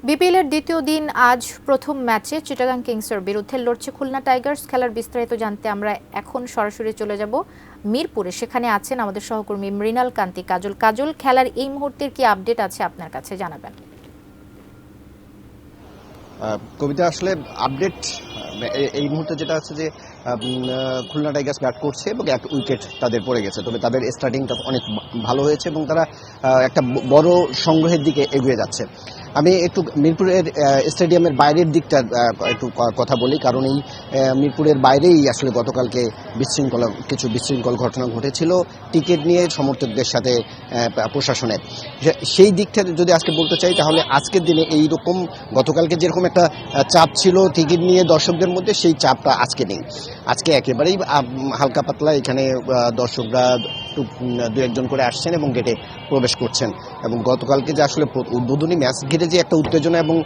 BPL এর দ্বিতীয় দিন আজ প্রথম ম্যাচে চিটাগাং কিংসের বিরুদ্ধে লড়ছে খুলনা টাইগার্স। খেলার বিস্তারিত জানতে আমরা এখন সরাসরি চলে যাব মিরপুরে। সেখানে আছেন আমাদের সহকর্মী মৃণাল কান্তি কাজল। কাজল, খেলার এই মুহূর্তের কি আপডেট আছে আপনার কাছে জানাবেন? কবিতা, আসলে আপডেট এই মুহূর্তে যেটা আছে যে খুলনা টাইগার্স ব্যাট করছে এবং এক উইকেট তাদের পড়ে গেছে, তবে তাদের স্টার্টিংটা অনেক ভালো হয়েছে এবং তারা একটা বড় সংগ্রহের দিকে এগিয়ে যাচ্ছে। আমি একটু মিরপুরের স্টেডিয়ামের বাইরের দিকটা একটু কথা বলি, কারণ এই মিরপুরের বাইরেই আসলে গতকালকে কিছু বিশৃঙ্খল ঘটনা ঘটেছিল টিকিট নিয়ে সমর্থকদের সাথে প্রশাসনের। সেই দিকটা যদি আজকে বলতে চাই, তাহলে আজকের দিনে এইরকম গতকালকে যেরকম একটা চাপ ছিল টিকিট নিয়ে দর্শকদের মধ্যে, সেই চাপটা আজকে নেই। আজকে একেবারেই হালকা পাতলা এখানে দর্শকরা দু একজন করে আসছেন এবং গেটে প্রবেশ করছেন। এবং গতকালকে যে আসলে উদ্বোধনী ম্যাচ ঘিরে যে একটা উত্তেজনা এবং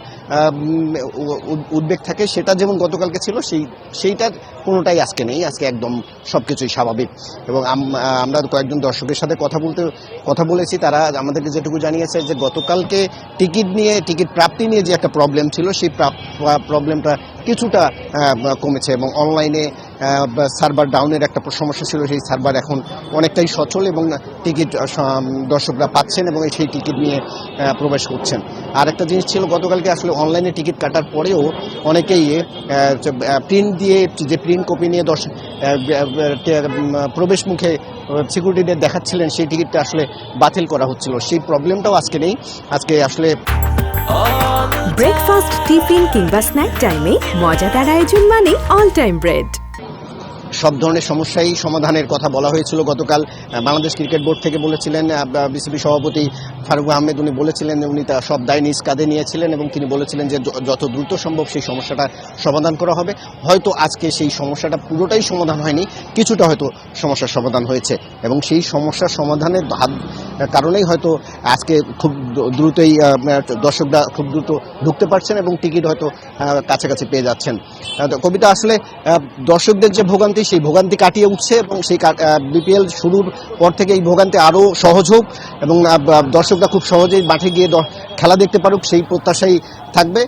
উদ্বেগ থাকে, সেটা যেমন গতকালকে ছিল, সেইটা কোনোটাই আজকে নেই। আজকে একদম সবকিছুই স্বাভাবিক। এবং আমরা কয়েকজন দর্শকের সাথে কথা বলেছি, তারা আমাদেরকে যেটুকু জানিয়েছে যে গতকালকে টিকিট প্রাপ্তি নিয়ে যে একটা প্রবলেম ছিল, সেই প্রবলেমটা কিছুটা কমেছে এবং অনলাইনে সার্ভার ডাউনের একটা সমস্যা ছিল, সেই সার্ভার এখন অনেকটাই সচল এবং টিকিট দর্শকরা পাচ্ছেন এবং সেই টিকিট নিয়ে প্রবেশ করছেন। আর একটা জিনিস ছিল, গতকালকে আসলে অনলাইনে টিকিট কাটার পরেও অনেকেই প্রিন্ট দিয়ে যে প্রিন্ট কপি নিয়ে প্রবেশ মুখে সিকিউরিটিদের দেখাচ্ছিলেন, সেই টিকিটটা আসলে বাতিল করা হচ্ছিল। সেই প্রবলেমটাও আজকে নেই। আজকে আসলে ব্রেকফাস্ট, টিফিন কিংবা স্ন্যাক টাইমে মজাদার আয়োজন মানে অল টাইম ব্রেড। সব ধরনের সমস্যাই সমাধানের কথা বলা হয়েছিল গতকাল। বাংলাদেশ ক্রিকেট বোর্ড থেকে বলেছিলেন, বিসিবি সভাপতি ফারুক আহমেদ উনি বলেছিলেন, উনি তার সব দায় নিজ কাঁধে নিয়েছিলেন এবং তিনি বলেছিলেন যে যত দ্রুত সম্ভব সেই সমস্যাটা সমাধান করা হবে। হয়তো আজকে সেই সমস্যাটা পুরোটাই সমাধান হয়নি, কিছুটা হয়তো সমস্যার সমাধান হয়েছে এবং সেই সমস্যার সমাধানের কারণেই হয়তো আজকে খুব দ্রুতই দর্শকরা খুব দ্রুত ঢুকতে পারছেন এবং টিকিট হয়তো কাছাকাছি পেয়ে যাচ্ছেন। কবিতা, আসলে দর্শকদের যে ভোগান্তি, সেই ভোগান্তি কাটিয়ে উঠছে এবং সেই বিপিএল শুরুর পর থেকে এই ভোগান্তি আরও সহজ হোক এবং দর্শকরা খুব সহজেই মাঠে গিয়ে খেলা দেখতে পারুক, সেই প্রত্যাশাই থাকবে।